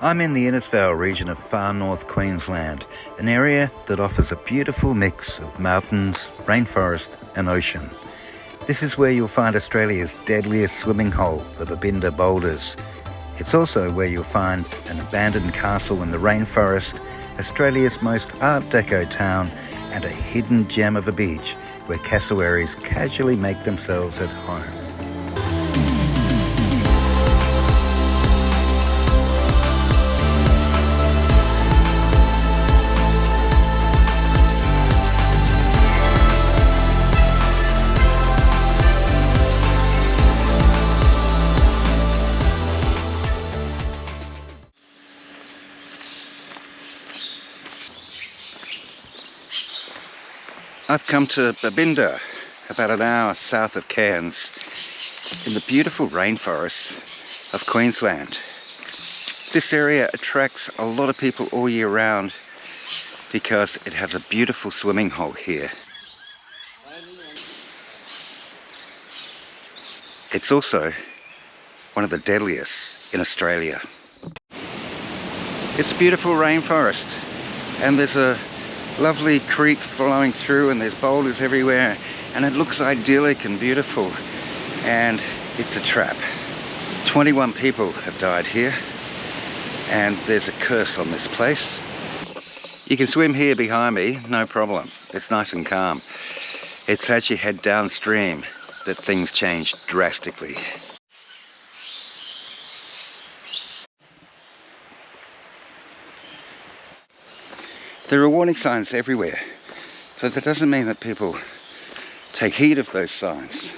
I'm in the Innisfail region of Far North Queensland, an area that offers a beautiful mix of mountains, rainforest and ocean. This is where you'll find Australia's deadliest swimming hole, the Babinda Boulders. It's also where you'll find an abandoned castle in the rainforest, Australia's most Art Deco town, and a hidden gem of a beach where cassowaries casually make themselves at home. I've come to Babinda, about an hour south of Cairns, in the beautiful rainforests of Queensland. This area attracts a lot of people all year round because it has a beautiful swimming hole here. It's also one of the deadliest in Australia. It's a beautiful rainforest and there's a lovely creek flowing through and there's boulders everywhere and it looks idyllic and beautiful, and it's a trap. 21 people have died here and there's a curse on this place. You can swim here behind me, no problem. It's nice and calm. It's as you head downstream that things change drastically. There are warning signs everywhere, but that doesn't mean that people take heed of those signs.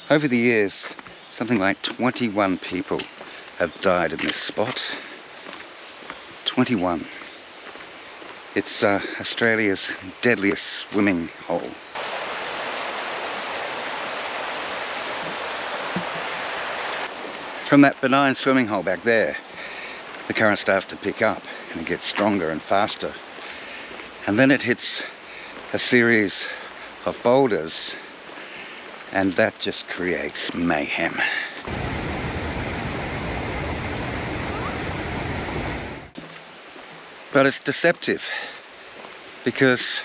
Over the years, something like 21 people have died in this spot. 21. It's Australia's deadliest swimming hole. From that benign swimming hole back there, the current starts to pick up and it gets stronger and faster. And then it hits a series of boulders and that just creates mayhem. But it's deceptive because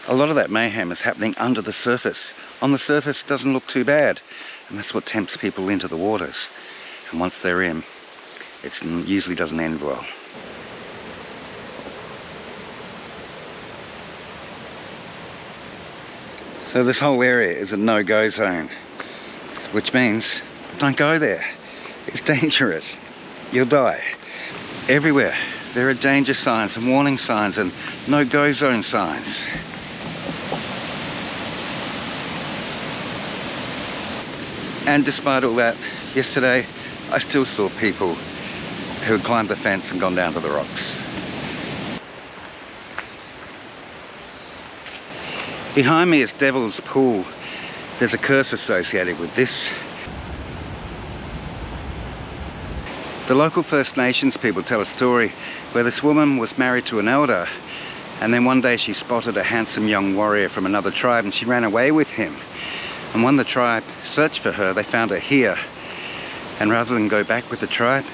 a lot of that mayhem is happening under the surface. On the surface it doesn't look too bad, and that's what tempts people into the waters. And once they're in, it usually doesn't end well. So this whole area is a no-go zone, which means don't go there. It's dangerous. You'll die. Everywhere there are danger signs and warning signs and no-go zone signs. And despite all that, yesterday I still saw people who had climbed the fence and gone down to the rocks. Behind me is Devil's Pool. There's a curse associated with this. The local First Nations people tell a story where this woman was married to an elder, and then one day she spotted a handsome young warrior from another tribe and she ran away with him. And when the tribe searched for her, they found her here. And rather than go back with the tribe,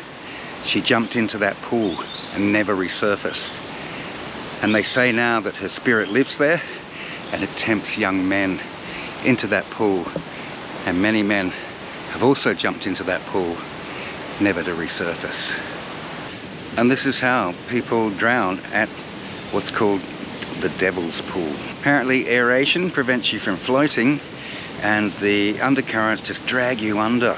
she jumped into that pool and never resurfaced. And they say now that her spirit lives there, and it tempts young men into that pool, and many men have also jumped into that pool, never to resurface. And this is how people drown at what's called the Devil's Pool. Apparently aeration prevents you from floating, and the undercurrents just drag you under.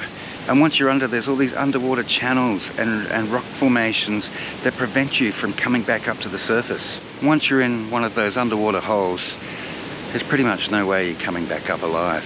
And once you're under, there's all these underwater channels and rock formations that prevent you from coming back up to the surface. Once you're in one of those underwater holes, there's pretty much no way you're coming back up alive.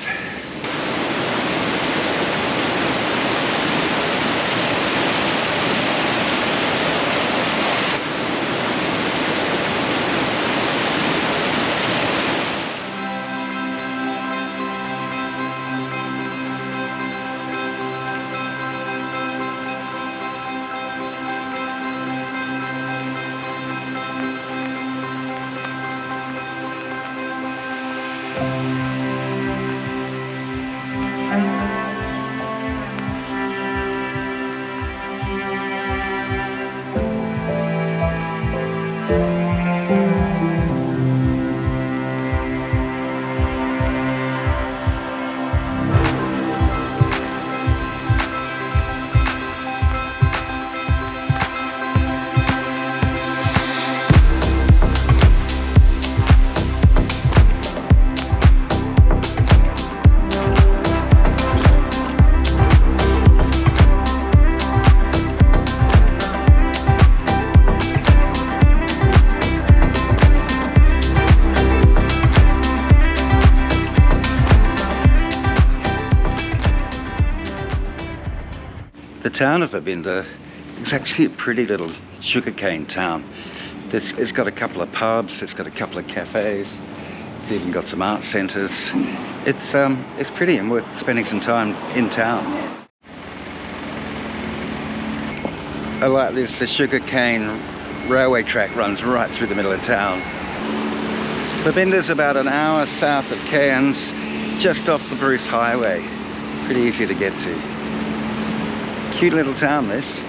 town of Babinda is actually a pretty little sugarcane town. It's got a couple of pubs, it's got a couple of cafes, it's even got some art centres. It's pretty and worth spending some time in town. I like this, the sugarcane railway track runs right through the middle of town. Babinda's about an hour south of Cairns, just off the Bruce Highway. Pretty easy to get to. Cute little town, this.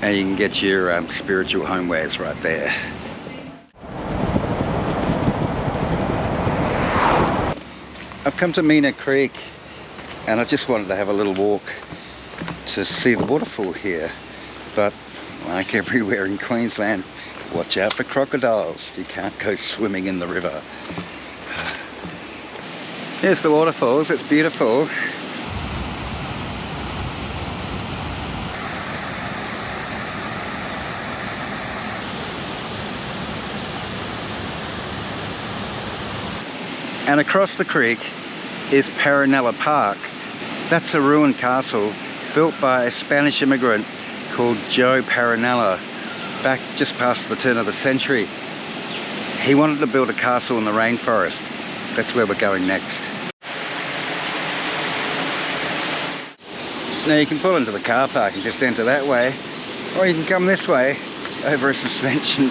And you can get your spiritual homewares right there. I've come to Mina Creek and I just wanted to have a little walk to see the waterfall here, but like everywhere in Queensland, watch out for crocodiles. You can't go swimming in the river. Here's the waterfalls, it's beautiful. And across the creek is Paronella Park. That's a ruined castle built by a Spanish immigrant called Joe Paronella back just past the turn of the century. He wanted to build a castle in the rainforest. That's where we're going next. Now you can pull into the car park and just enter that way, or you can come this way over a suspension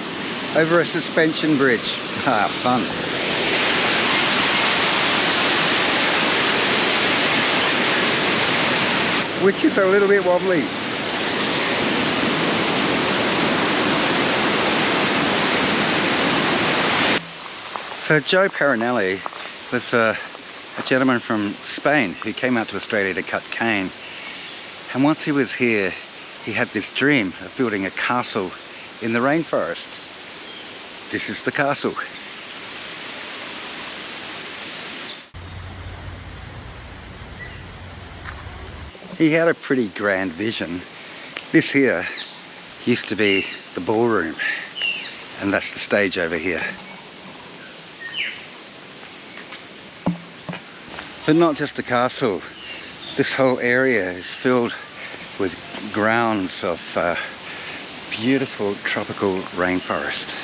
bridge. Ah, fun. Which is a little bit wobbly. So Joe Paronelli was a gentleman from Spain who came out to Australia to cut cane. And once he was here, he had this dream of building a castle in the rainforest. This is the castle. He had a pretty grand vision. This here used to be the ballroom, and that's the stage over here. But not just a castle. This whole area is filled with grounds of beautiful tropical rainforest.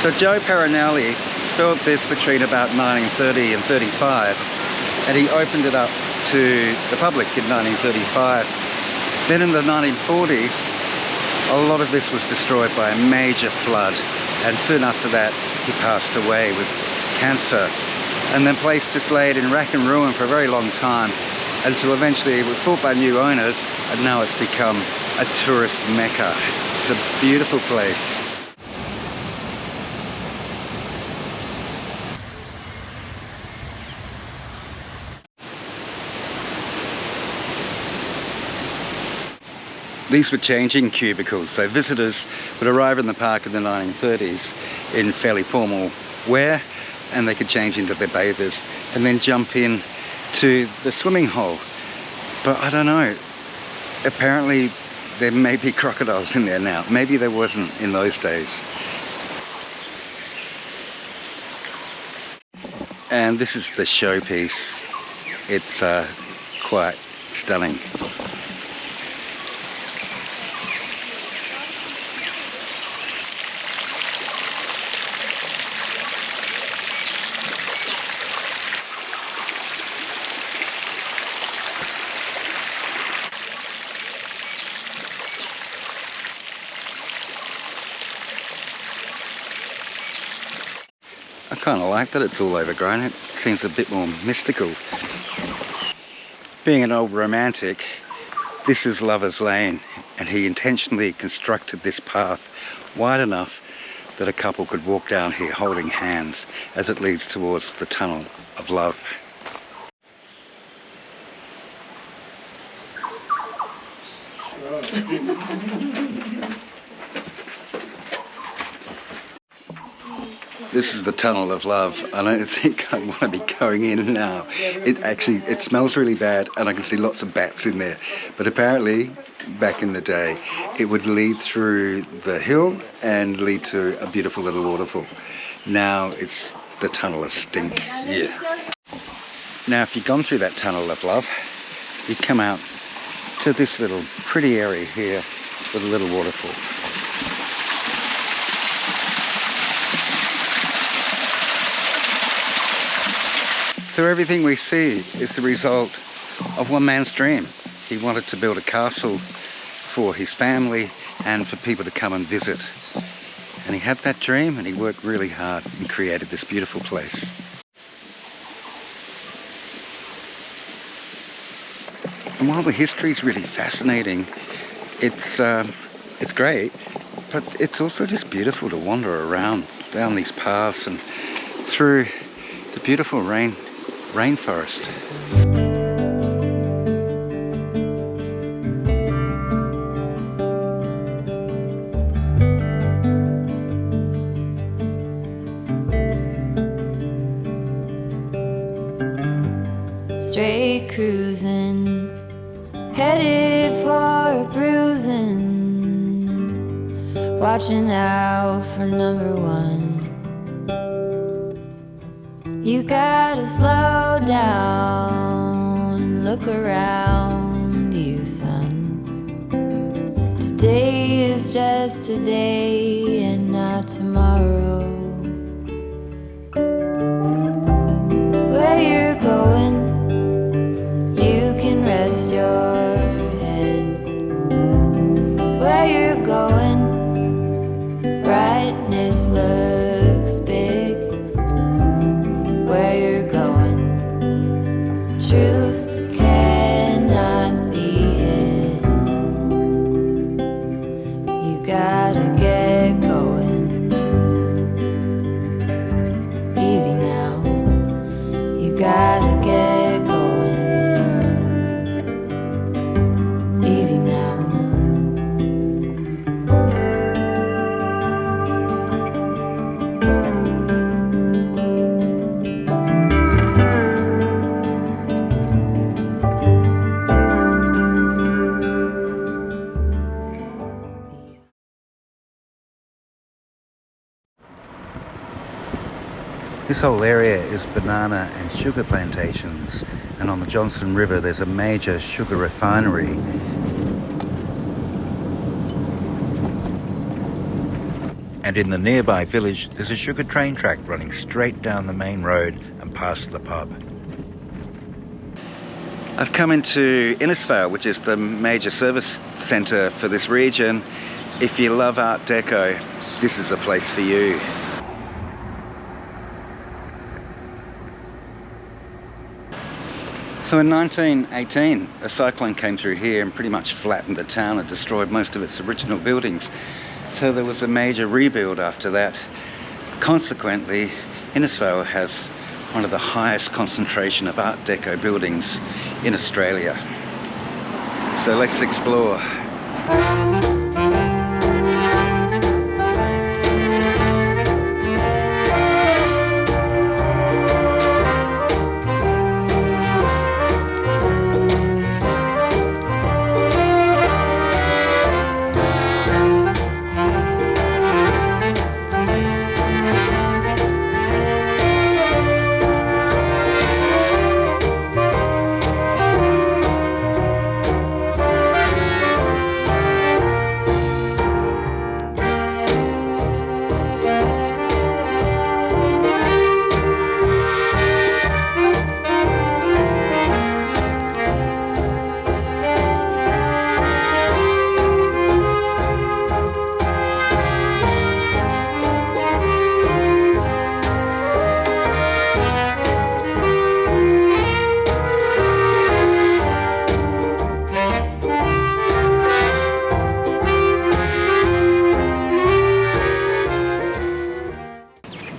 So Joe Paronelli built this between about 1930 and 35, and he opened it up to the public in 1935. Then in the 1940s, a lot of this was destroyed by a major flood, and soon after that he passed away with cancer. And then place just laid in rack and ruin for a very long time, until eventually it was bought by new owners, and now it's become a tourist mecca. It's a beautiful place. These were changing cubicles, so visitors would arrive in the park in the 1930s in fairly formal wear, and they could change into their bathers and then jump in to the swimming hole. But I don't know, apparently there may be crocodiles in there now. Maybe there wasn't in those days. And this is the showpiece. It's quite stunning. I kind of like that it's all overgrown. It seems a bit more mystical. Being an old romantic, this is Lover's Lane, and he intentionally constructed this path wide enough that a couple could walk down here holding hands as it leads towards the tunnel of love. This is the Tunnel of Love. I don't think I want to be going in now. It smells really bad and I can see lots of bats in there. But apparently, back in the day, it would lead through the hill and lead to a beautiful little waterfall. Now it's the Tunnel of Stink. Yeah. Now if you've gone through that Tunnel of Love, you come out to this little pretty area here with a little waterfall. So everything we see is the result of one man's dream. He wanted to build a castle for his family and for people to come and visit. And he had that dream and he worked really hard and created this beautiful place. And while the history is really fascinating, it's great, but it's also just beautiful to wander around down these paths and through the beautiful rainforest. Straight cruising, headed for a bruising, watching out for number one. You gotta slow down and look around you, son. Today is just today and not tomorrow. Where you're going, you can rest your head. Where you're going, brightness looks big. Where you're going, truth cannot be hid. You gotta get going. Easy now. You gotta get going. Easy now. This whole area is banana and sugar plantations, and on the Johnson River there's a major sugar refinery. And in the nearby village there's a sugar train track running straight down the main road and past the pub. I've come into Innisfail, which is the major service centre for this region. If you love Art Deco, this is a place for you. So in 1918, a cyclone came through here and pretty much flattened the town and destroyed most of its original buildings. So there was a major rebuild after that. Consequently, Innisfail has one of the highest concentration of Art Deco buildings in Australia. So let's explore.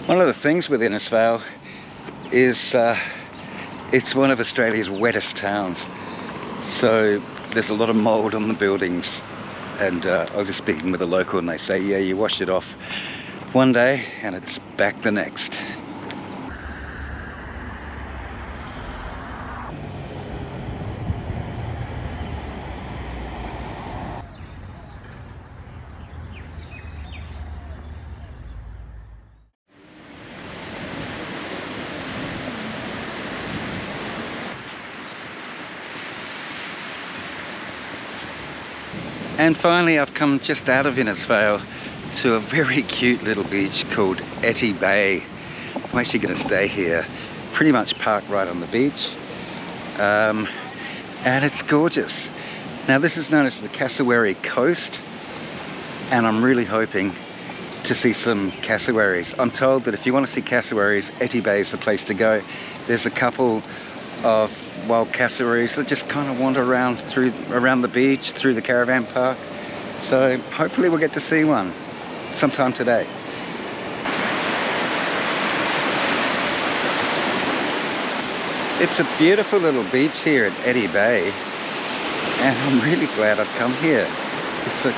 One of the things with Innisfail is it's one of Australia's wettest towns. So there's a lot of mould on the buildings, and I was just speaking with a local and they say, yeah, you wash it off one day and it's back the next. And finally I've come just out of Innisfail to a very cute little beach called Etty Bay. I'm actually going to stay here, pretty much park right on the beach, and it's gorgeous. Now this is known as the Cassowary Coast, and I'm really hoping to see some cassowaries. I'm told that if you want to see cassowaries, Etty Bay is the place to go. There's a couple of wild cassowaries that just kind of wander around the beach, through the caravan park. So hopefully we'll get to see one sometime today. It's a beautiful little beach here at Etty Bay, and I'm really glad I've come here. It's a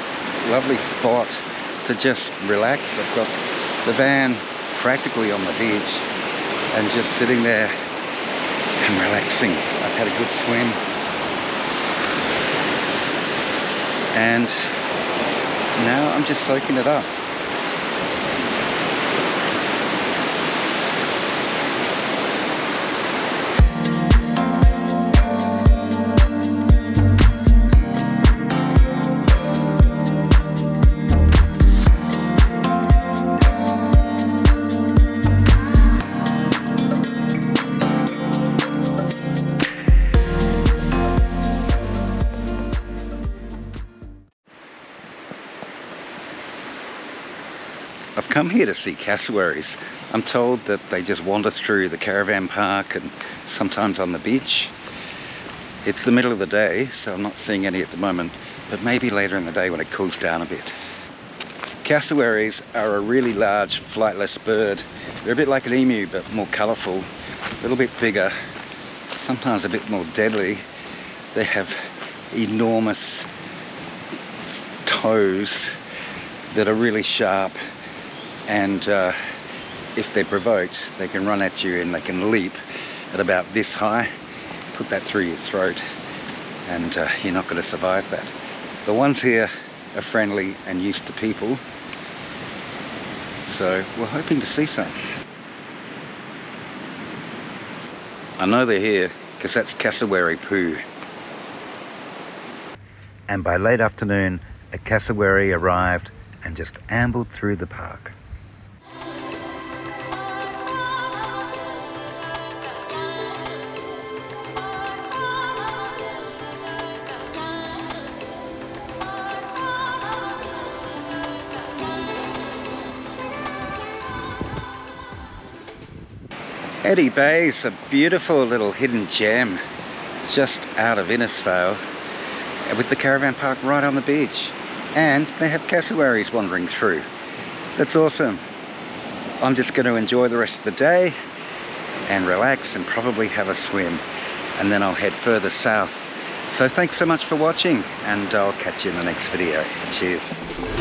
lovely spot to just relax. I've got the van practically on the beach and just sitting there and relaxing. I've had a good swim and now I'm just soaking it up. I've come here to see cassowaries. I'm told that they just wander through the caravan park and sometimes on the beach. It's the middle of the day, so I'm not seeing any at the moment, but maybe later in the day when it cools down a bit. Cassowaries are a really large flightless bird. They're a bit like an emu, but more colourful, a little bit bigger, sometimes a bit more deadly. They have enormous toes that are really sharp, and if they're provoked, they can run at you and they can leap at about this high, put that through your throat, and you're not going to survive that. The ones here are friendly and used to people, so we're hoping to see some. I know they're here because that's cassowary poo. And by late afternoon, a cassowary arrived and just ambled through the park. Etty Bay is a beautiful little hidden gem just out of Innisfail, with the caravan park right on the beach, and they have cassowaries wandering through. That's awesome. I'm just going to enjoy the rest of the day and relax and probably have a swim, and then I'll head further south. So thanks so much for watching, and I'll catch you in the next video. Cheers.